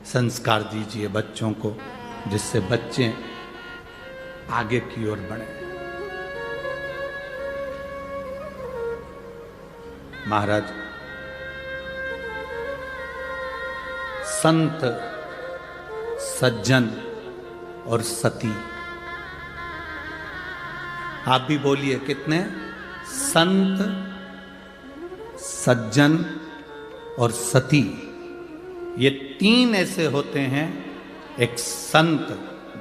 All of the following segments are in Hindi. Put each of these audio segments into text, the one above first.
संस्कार दीजिए बच्चों को, जिससे बच्चे आगे की ओर बढ़े। महाराज, संत, सज्जन और सती, आप भी बोलिए कितने? संत, सज्जन और सती, ये तीन ऐसे होते हैं। एक संत,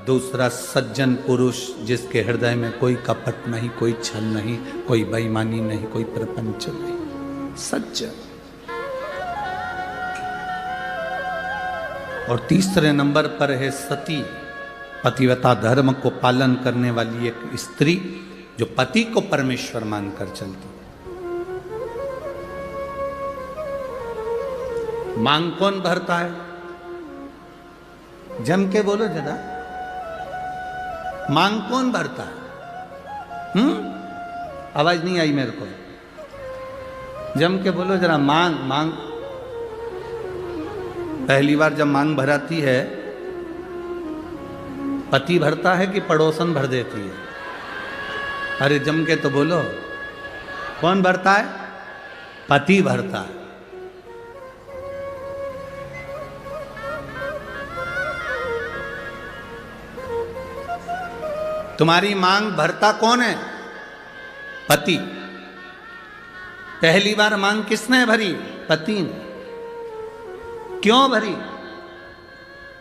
दूसरा सज्जन पुरुष जिसके हृदय में कोई कपट नहीं, कोई छल नहीं, कोई बेईमानी नहीं, कोई प्रपंच नहीं, सज्जन। और तीसरे नंबर पर है सती, पतिव्रता धर्म को पालन करने वाली एक स्त्री जो पति को परमेश्वर मानकर चलती। मांग कौन भरता है? जम के बोलो जरा, मांग कौन भरता है? आवाज नहीं आई मेरे को, जम के बोलो जरा। मांग मांग पहली बार जब मांग भराती है, पति भरता है कि पड़ोसन भर देती है? अरे जम के तो बोलो, कौन भरता है? पति भरता है। तुम्हारी मांग भरता कौन है? पति। पहली बार मांग किसने भरी? पति ने। क्यों भरी?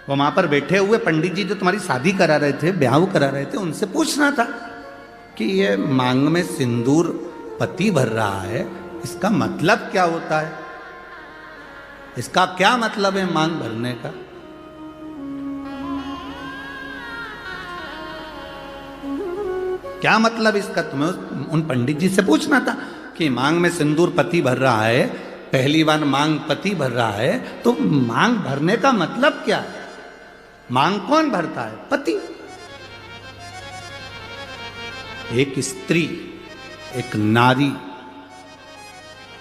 वो वहां पर बैठे हुए पंडित जी जो तुम्हारी शादी करा रहे थे, ब्याह करा रहे थे, उनसे पूछना था कि ये मांग में सिंदूर पति भर रहा है, इसका मतलब क्या होता है? इसका क्या मतलब है मांग भरने का? क्या मतलब इसका? तुम्हें उन पंडित जी से पूछना था कि मांग में सिंदूर पति भर रहा है, पहली बार मांग पति भर रहा है, तो मांग भरने का मतलब क्या है? मांग कौन भरता है? पति। एक स्त्री, एक नारी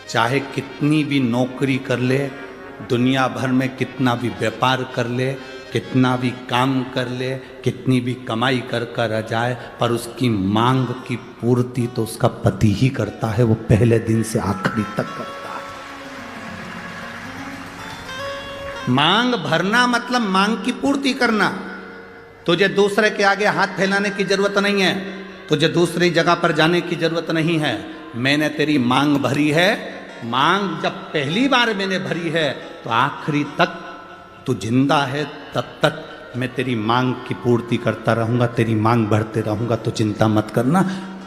चाहे कितनी भी नौकरी कर ले, दुनिया भर में कितना भी व्यापार कर ले, कितना भी काम कर ले, कितनी भी कमाई कर कर आ जाए, पर उसकी मांग की पूर्ति तो उसका पति ही करता है। वो पहले दिन से आखिरी तक करता है। मांग भरना मतलब मांग की पूर्ति करना। तुझे दूसरे के आगे हाथ फैलाने की जरूरत नहीं है, तुझे दूसरी जगह पर जाने की जरूरत नहीं है। मैंने तेरी मांग भरी है। मांग जब पहली बार मैंने भरी है तो आखिरी तक तू जिंदा है, तब तक मैं तेरी मांग की पूर्ति करता रहूंगा, तेरी मांग भरते रहूंगा। तो चिंता मत करना।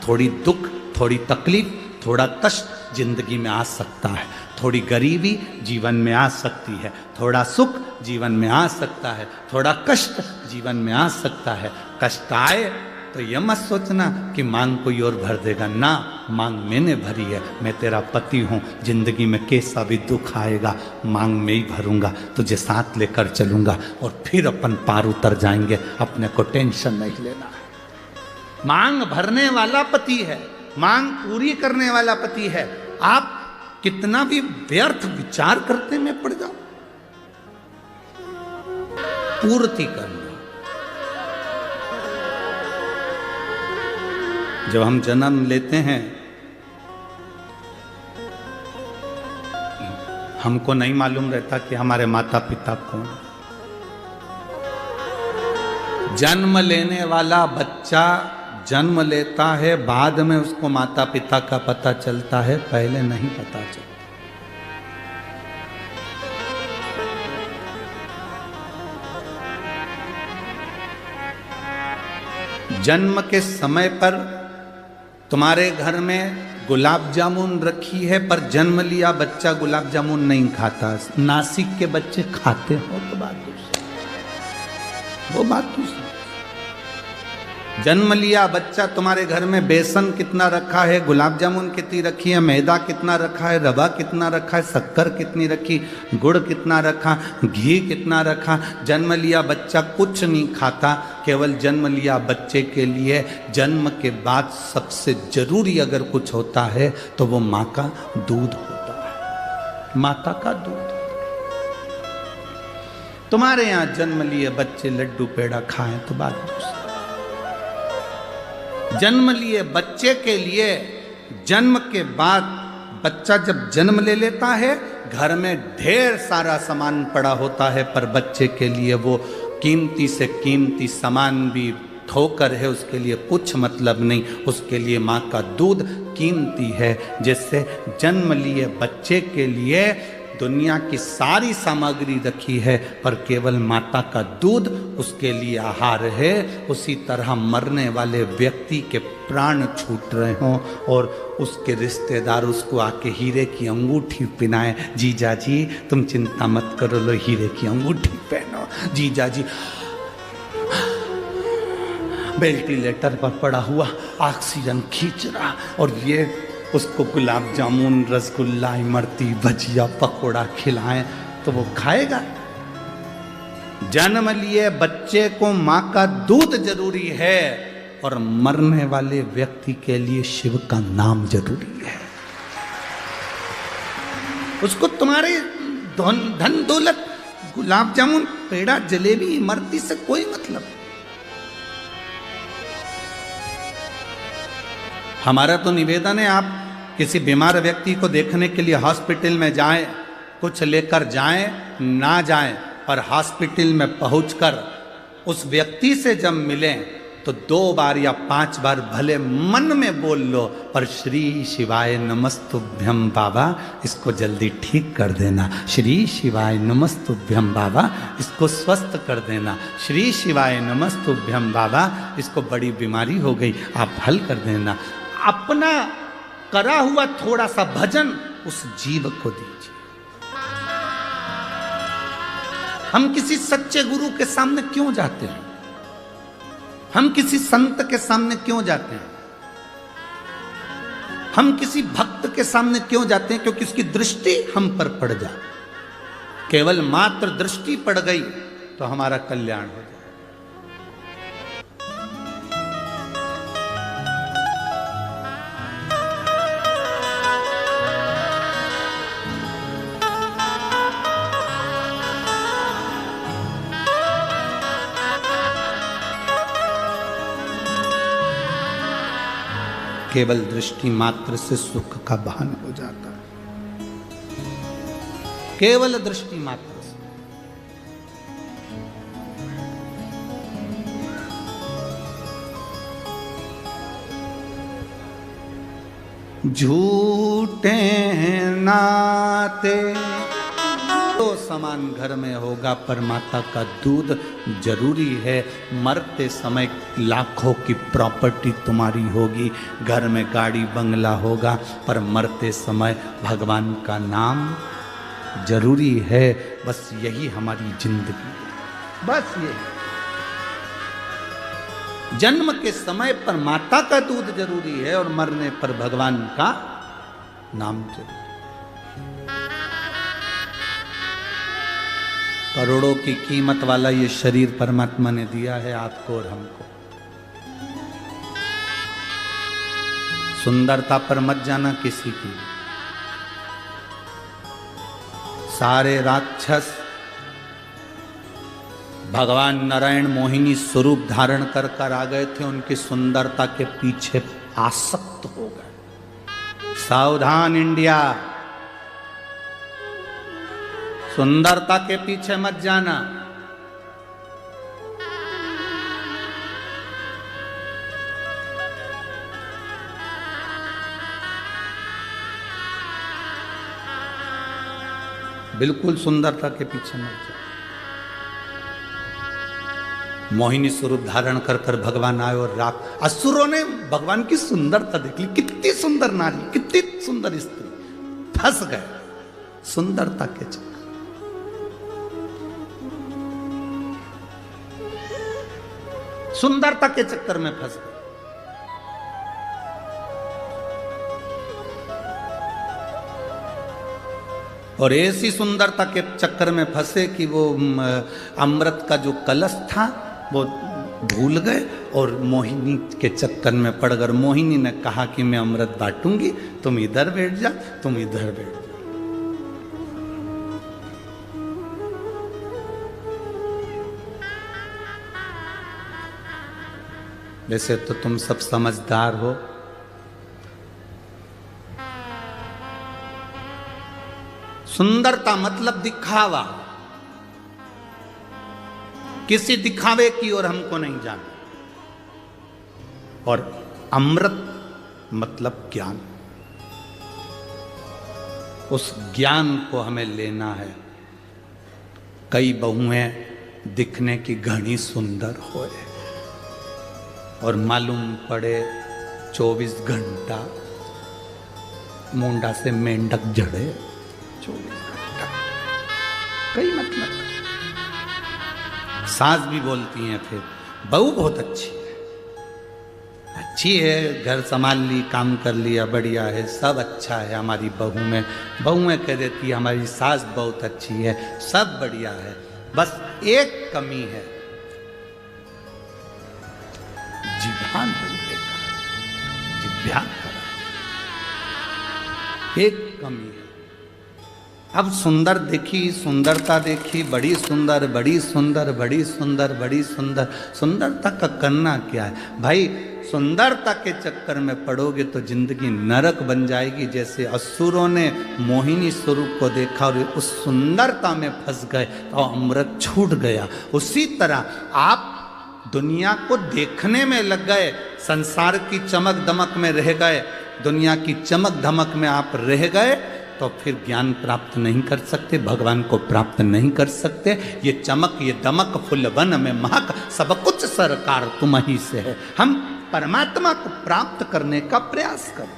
थोड़ी दुख, थोड़ी तकलीफ, थोड़ा कष्ट जिंदगी में आ सकता है, थोड़ी गरीबी जीवन में आ सकती है, थोड़ा सुख जीवन में आ सकता है, थोड़ा कष्ट जीवन में आ सकता है। कष्ट आए तो यह मत सोचना कि मांग कोई और भर देगा। ना, मांग मैंने भरी है, मैं तेरा पति हूँ। जिंदगी में कैसा भी दुख आएगा, मांग मैं ही भरूंगा, तुझे साथ लेकर चलूंगा और फिर अपन पार उतर जाएंगे। अपने को टेंशन नहीं लेना है। मांग भरने वाला पति है, मांग पूरी करने वाला पति है। आप कितना भी व्यर्थ विचार करते में पड़ जाओ, पूर्ति करना। जब हम जन्म लेते हैं, हमको नहीं मालूम रहता कि हमारे माता पिता कौन। जन्म लेने वाला बच्चा जन्म लेता है, बाद में उसको माता पिता का पता चलता है, पहले नहीं पता चलता। जन्म के समय पर तुम्हारे घर में गुलाब जामुन रखी है, पर जन्म लिया बच्चा गुलाब जामुन नहीं खाता। नासिक के बच्चे खाते हो तो बात दूसरी, वो बात दूसरी। जन्म लिया बच्चा, तुम्हारे घर में बेसन कितना रखा है, गुलाब जामुन कितनी रखी है, मैदा कितना रखा है, रवा कितना रखा है, शक्कर कितनी रखी, गुड़ कितना रखा, घी कितना रखा। जन्म लिया बच्चा कुछ नहीं खाता, केवल जन्म लिया बच्चे के लिए जन्म के बाद सबसे जरूरी अगर कुछ होता है तो वो माँ का दूध होता है, माता का दूध। तुम्हारे यहां जन्म लिए बच्चे लड्डू पेड़ा खाएं तो बात दूसरी। जन्म लिए बच्चे के लिए जन्म के बाद बच्चा जब जन्म ले लेता है घर में ढेर सारा सामान पड़ा होता है, पर बच्चे के लिए वो कीमती से कीमती सामान भी ठोकर है, उसके लिए कुछ मतलब नहीं। उसके लिए माँ का दूध कीमती है। जिससे जन्म लिए बच्चे के लिए दुनिया की सारी सामग्री रखी है, पर केवल माता का दूध उसके लिए आहार है। उसी तरह मरने वाले व्यक्ति के प्राण छूट रहे हों और उसके रिश्तेदार उसको आके हीरे की अंगूठी पहनाए, जीजा जी तुम चिंता मत करो, लो हीरे की अंगूठी पहनो। जीजा जी वेंटिलेटर पर पड़ा हुआ ऑक्सीजन खींच रहा, और ये उसको गुलाब जामुन, रसगुल्ला, इमरती, भजिया, पकोड़ा खिलाएं तो वो खाएगा। जन्म लिए बच्चे को माँ का दूध जरूरी है, और मरने वाले व्यक्ति के लिए शिव का नाम जरूरी है। उसको तुम्हारे धन दौलत, गुलाब जामुन, पेड़ा, जलेबी, इमरती से कोई मतलब। हमारा तो निवेदन है, आप किसी बीमार व्यक्ति को देखने के लिए हॉस्पिटल में जाएं, कुछ लेकर जाएं ना जाएं, पर हॉस्पिटल में पहुंचकर उस व्यक्ति से जब मिलें तो 2 बार या 5 बार भले मन में बोल लो, पर श्री शिवाय नमस्तुभ्यम बाबा, इसको जल्दी ठीक कर देना। श्री शिवाय नमस्तुभ्यम बाबा, इसको स्वस्थ कर देना। श्री शिवाय नमस्तुभ्यम बाबा, इसको बड़ी बीमारी हो गई, आप हल कर देना। अपना करा हुआ थोड़ा सा भजन उस जीव को दीजिए। हम किसी सच्चे गुरु के सामने क्यों जाते हैं? हम किसी संत के सामने क्यों जाते हैं? हम किसी भक्त के सामने क्यों जाते हैं? क्योंकि उसकी दृष्टि हम पर पड़ जाए। केवल मात्र दृष्टि पड़ गई तो हमारा कल्याण हो जाए। केवल दृष्टि मात्र से सुख का बहन हो जाता है। केवल दृष्टि मात्र से। झूठे नाते तो सामान घर में होगा, पर माता का दूध जरूरी है। मरते समय लाखों की प्रॉपर्टी तुम्हारी होगी, घर में गाड़ी बंगला होगा, पर मरते समय भगवान का नाम जरूरी है। बस यही हमारी जिंदगी है। बस ये जन्म के समय पर माता का दूध जरूरी है, और मरने पर भगवान का नाम जरूरी। करोड़ों की कीमत वाला ये शरीर परमात्मा ने दिया है आपको और हमको। सुंदरता पर मत जाना किसी की। सारे राक्षस भगवान नारायण मोहिनी स्वरूप धारण कर कर आ गए थे, उनकी सुंदरता के पीछे आसक्त हो गए। सावधान इंडिया, सुंदरता के पीछे मत जाना। बिल्कुल सुंदरता के पीछे मत जाना। मोहिनी स्वरूप धारण कर कर भगवान आए, और रात असुरों ने भगवान की सुंदरता देख ली। कितनी सुंदर नारी, कितनी सुंदर स्त्री, फंस गए सुंदरता के चक्कर। सुंदरता के चक्कर में फंस गए। और ऐसी सुंदरता के चक्कर में फंसे कि वो अमृत का जो कलश था वो भूल गए, और मोहिनी के चक्कर में पड़कर मोहिनी ने कहा कि मैं अमृत बांटूंगी, तुम इधर बैठ जा, तुम इधर बैठ जा। वैसे तो तुम सब समझदार हो, सुंदरता मतलब दिखावा, किसी दिखावे की ओर हमको नहीं जाना। और अमृत मतलब ज्ञान, उस ज्ञान को हमें लेना है। कई बहुएं दिखने की घनी सुंदर होए और मालूम पड़े 24 घंटा मुंडा से मेंढक जड़े। 24 घंटा कई मतलब। सास भी बोलती हैं फिर बहू बहुत अच्छी है, घर संभाल ली, काम कर लिया, बढ़िया है, सब अच्छा है हमारी बहू में। बहुएं कह देती है हमारी सास बहुत अच्छी है, सब बढ़िया है, बस एक कमी है, जिभान बड़ी बेकार, जिभ्या खराब, एक कमी है। अब सुंदर देखी, सुंदरता देखी, बड़ी सुंदर, बड़ी सुंदर, बड़ी सुंदर, बड़ी सुंदर। सुंदरता का करना क्या है भाई? सुंदरता के चक्कर में पड़ोगे तो जिंदगी नरक बन जाएगी। जैसे असुरों ने मोहिनी स्वरूप को देखा और उस सुंदरता में फंस गए तो अमृत छूट गया। उसी तरह आप दुनिया को देखने में लग गए, संसार की चमक दमक में रह गए, दुनिया की चमक धमक में आप रह गए तो फिर ज्ञान प्राप्त नहीं कर सकते, भगवान को प्राप्त नहीं कर सकते। ये चमक ये दमक फुलवन में महक, सब कुछ सरकार तुम ही से है। हम परमात्मा को प्राप्त करने का प्रयास करें।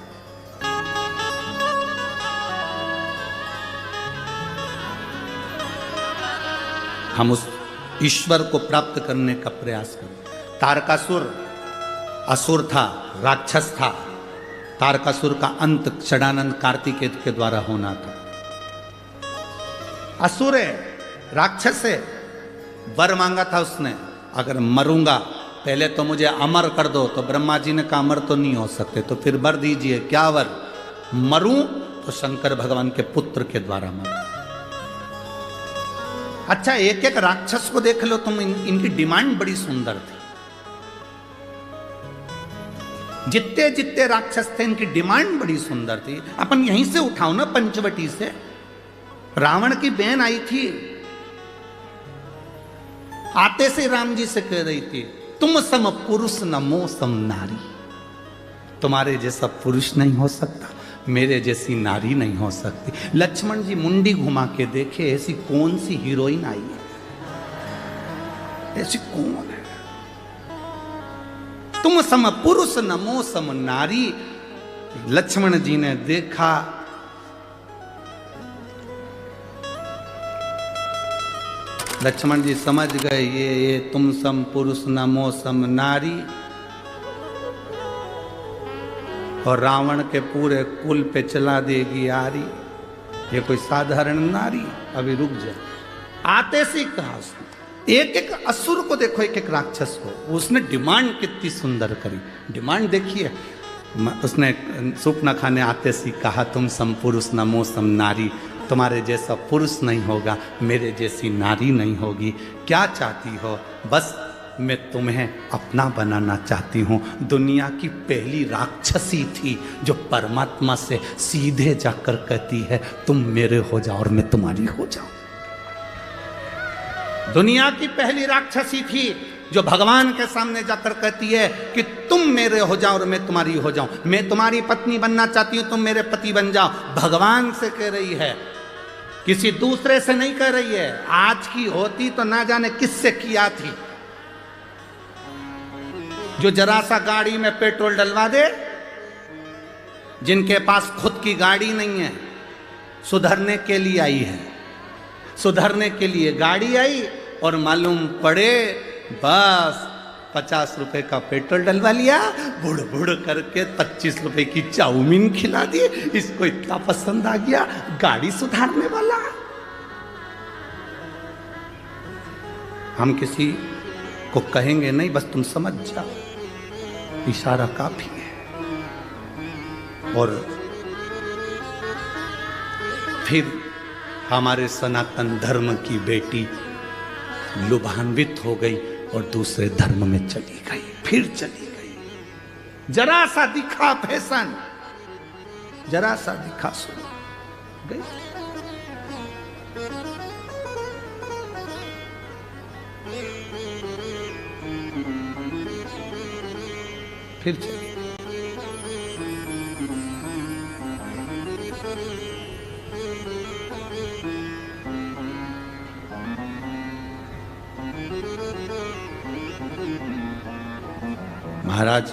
हम उस ईश्वर को प्राप्त करने का प्रयास करें। तारकासुर असुर था, राक्षस था। तारकासुर का अंत षडानंद कार्तिकेय के द्वारा होना था। असुर है, राक्षस है, वर मांगा था उसने, अगर मरूंगा पहले तो मुझे अमर कर दो। तो ब्रह्मा जी ने कहा अमर तो नहीं हो सकते, तो फिर वर दीजिए। क्या वर? मरूं तो शंकर भगवान के पुत्र के द्वारा मरूं। अच्छा, एक एक राक्षस को देख लो तुम, इनकी डिमांड बड़ी सुंदर थी। जितने जितने राक्षस थे इनकी डिमांड बड़ी सुंदर थी। अपन यहीं से उठाओ ना, पंचवटी से। रावण की बहन आई थी, आते से राम जी से कह रही थी तुम सम पुरुष नमो सम नारी। तुम्हारे जैसा पुरुष नहीं हो सकता, मेरे जैसी नारी नहीं हो सकती। लक्ष्मण जी मुंडी घुमा के देखे, ऐसी कौन सी हीरोइन आई है, ऐसी कौन है? तुम सम पुरुष नमो सम नारी। लक्ष्मण जी ने देखा, लक्ष्मण जी समझ गए ये तुम सम पुरुष नमो सम नारी, और रावण के पूरे कुल पे चला देगी आरी। ये कोई साधारण नारी? अभी रुक जा। आते से कहा उसने, एक एक असुर को देखो, एक एक राक्षस को, उसने डिमांड कितनी सुंदर करी। डिमांड देखिए, उसने सूपनखा ने आते सी कहा तुम सम पुरुष नमो सम नारी। तुम्हारे जैसा पुरुष नहीं होगा, मेरे जैसी नारी नहीं होगी। क्या चाहती हो? बस मैं तुम्हें अपना बनाना चाहती हूँ। दुनिया की पहली राक्षसी थी जो परमात्मा से सीधे जाकर कहती है तुम मेरे हो जाओ और मैं तुम्हारी हो जाऊं। दुनिया की पहली राक्षसी थी जो भगवान के सामने जाकर कहती है कि तुम मेरे हो जाओ और मैं तुम्हारी हो जाऊं। मैं तुम्हारी पत्नी बनना चाहती हूं, तुम मेरे पति बन जाओ। भगवान से कह रही है, किसी दूसरे से नहीं कह रही है। आज की होती तो ना जाने किससे किया थी, जो जरा सा गाड़ी में पेट्रोल डलवा दे, जिनके पास खुद की गाड़ी नहीं है, सुधरने के लिए आई है, सुधरने के लिए गाड़ी आई और मालूम पड़े बस 50 रुपए का पेट्रोल डलवा लिया, बुड़ बुड़ करके 25 रुपए की चाउमीन खिला दी। इसको इतना पसंद आ गया, गाड़ी सुधारने वाला। हम किसी को कहेंगे नहीं, बस तुम समझ जाओ, इशारा काफी है। और फिर हमारे सनातन धर्म की बेटी लुभान्वित हो गई और दूसरे धर्म में चली गई, फिर चली गई। जरा सा दिखा फैशन, जरा सा दिखा सुन गई। फिर चलिए महाराज,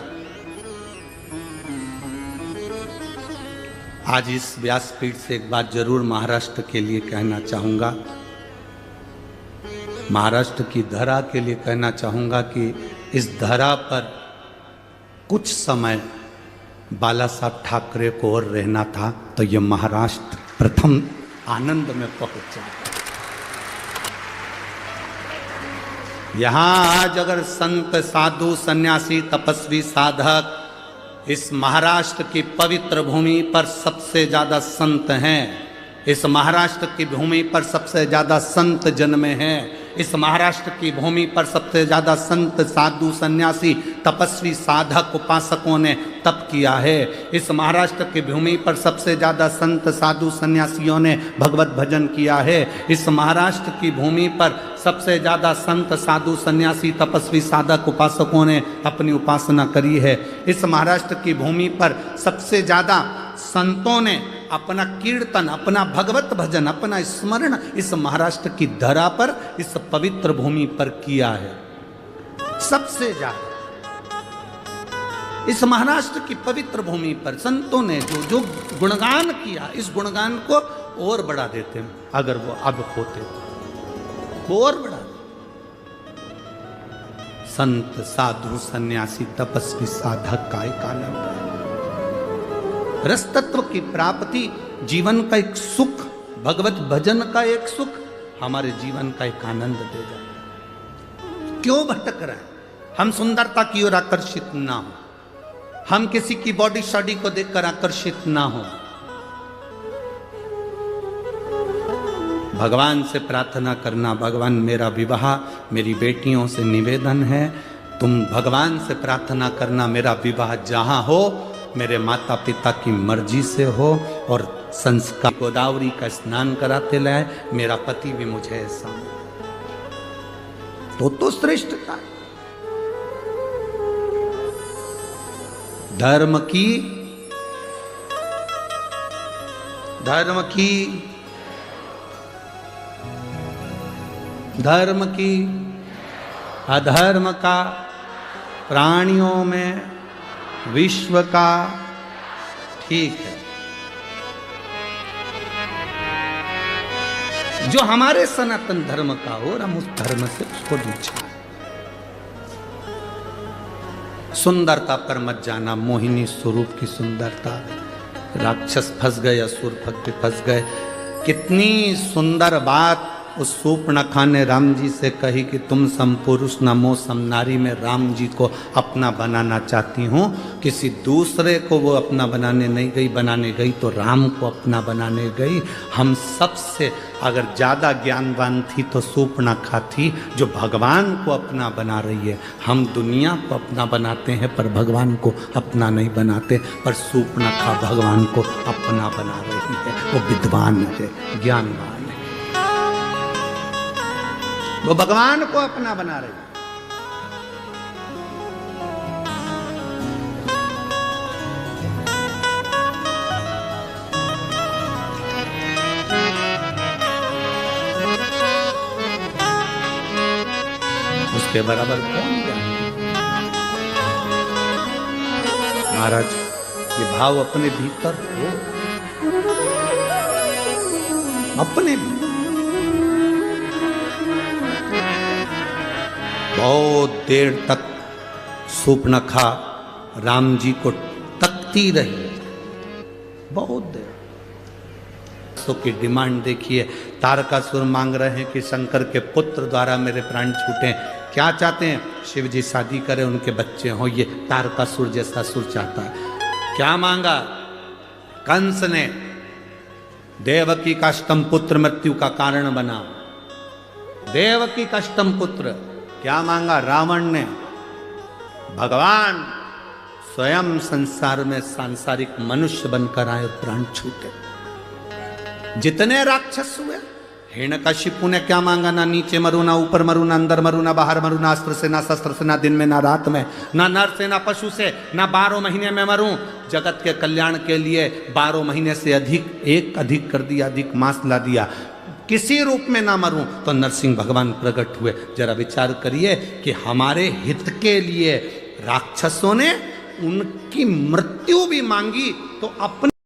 आज इस व्यासपीठ से एक बात जरूर महाराष्ट्र के लिए कहना चाहूंगा, महाराष्ट्र की धरा के लिए कहना चाहूंगा कि इस धरा पर कुछ समय बाला साहब ठाकरे को और रहना था तो ये महाराष्ट्र प्रथम आनंद में पहुंच जाए। यहां आज अगर संत साधु सन्यासी तपस्वी साधक इस महाराष्ट्र की पवित्र भूमि पर सबसे ज्यादा संत हैं, इस महाराष्ट्र की भूमि पर सबसे ज्यादा संत जन्मे हैं, इस महाराष्ट्र की भूमि पर सबसे ज्यादा संत साधु सन्यासी तपस्वी साधक उपासकों ने तप किया है, इस महाराष्ट्र की भूमि पर सबसे ज्यादा संत साधु सन्यासियों ने भगवत भजन किया है, इस महाराष्ट्र की भूमि पर सबसे ज्यादा संत साधु सन्यासी तपस्वी साधक उपासकों ने अपनी उपासना करी है, इस महाराष्ट्र की भूमि पर सबसे ज्यादा संतों ने अपना कीर्तन, अपना भगवत भजन, अपना स्मरण इस महाराष्ट्र की धरा पर, इस पवित्र भूमि पर किया है। सबसे ज्यादा इस महाराष्ट्र की पवित्र भूमि पर संतों ने जो जो गुणगान किया, इस गुणगान को और बढ़ा देते हैं अगर वो अब होते तो, और बढ़ा संत साधु सन्यासी तपस्वी साधक का एक आनंद है। रस तत्व की प्राप्ति जीवन का एक सुख, भगवत भजन का एक सुख हमारे जीवन का एक आनंद दे जाए। क्यों भटक रहे हैं? हम सुंदरता की ओर आकर्षित ना हो, हम किसी की बॉडी शॉडी को देखकर आकर्षित ना हो। भगवान से प्रार्थना करना, भगवान मेरा विवाह मेरी बेटियों से निवेदन है, तुम भगवान से प्रार्थना करना मेरा विवाह जहां हो मेरे माता पिता की मर्जी से हो और संस्कार गोदावरी का स्नान कराते लाए, मेरा पति भी मुझे ऐसा तो श्रेष्ठता। धर्म की अधर्म का प्राणियों में विश्व का, ठीक है, जो हमारे सनातन धर्म का हो और हम उस धर्म से उसको नीचे। सुंदरता पर मत जाना, मोहिनी स्वरूप की सुंदरता, राक्षस फंस गए, असुर भक्त फंस गए। कितनी सुंदर बात उस सूर्पणखा ने राम जी से कही कि तुम सम पुरुष नमो सम नारी, में राम जी को अपना बनाना चाहती हूँ। किसी दूसरे को वो अपना बनाने नहीं गई, बनाने गई तो राम को अपना बनाने गई। हम सबसे अगर ज़्यादा ज्ञानवान थी तो सूर्पणखा थी, जो भगवान को अपना बना रही है। हम दुनिया को अपना बनाते हैं पर भगवान को अपना नहीं बनाते, पर सूर्पणखा भगवान को अपना बना रही है। वो विद्वान है, ज्ञानवान है, वो भगवान को अपना बना रही। उसके बराबर कौन है? महाराज, ये भाव अपने भीतर हो, अपने भीतर। बहुत देर तक सूर्पणखा राम जी को तकती रही, बहुत देर। सो की डिमांड देखिए, तारकासुर मांग रहे हैं कि शंकर के पुत्र द्वारा मेरे प्राण छूटे। क्या चाहते हैं? शिव जी शादी करें, उनके बच्चे हों। ये तारकासुर जैसा सुर चाहता है। क्या मांगा कंस ने? देवकी का अष्टम पुत्र मृत्यु का कारण बना। देवकी का अष्टम पुत्र। क्या मांगा रावण ने? भगवान स्वयं संसार में सांसारिक मनुष्य बनकर आए, प्राण छूटे। जितने राक्षस हुए, हिरण्यकशिपु ने क्या मांगा? ना नीचे मरू, ना ऊपर मरू, ना अंदर मरू, ना बाहर मरू, ना अस्त्र से, ना शस्त्र से, ना दिन में, ना रात में, ना नर से, ना पशु से, ना 12 महीने में मरूं। जगत के कल्याण के लिए 12 महीने से अधिक कर दिया, अधिक मास ला दिया। किसी रूप में ना मरूं तो नरसिंह भगवान प्रकट हुए। जरा विचार करिए कि हमारे हित के लिए राक्षसों ने उनकी मृत्यु भी मांगी, तो अपने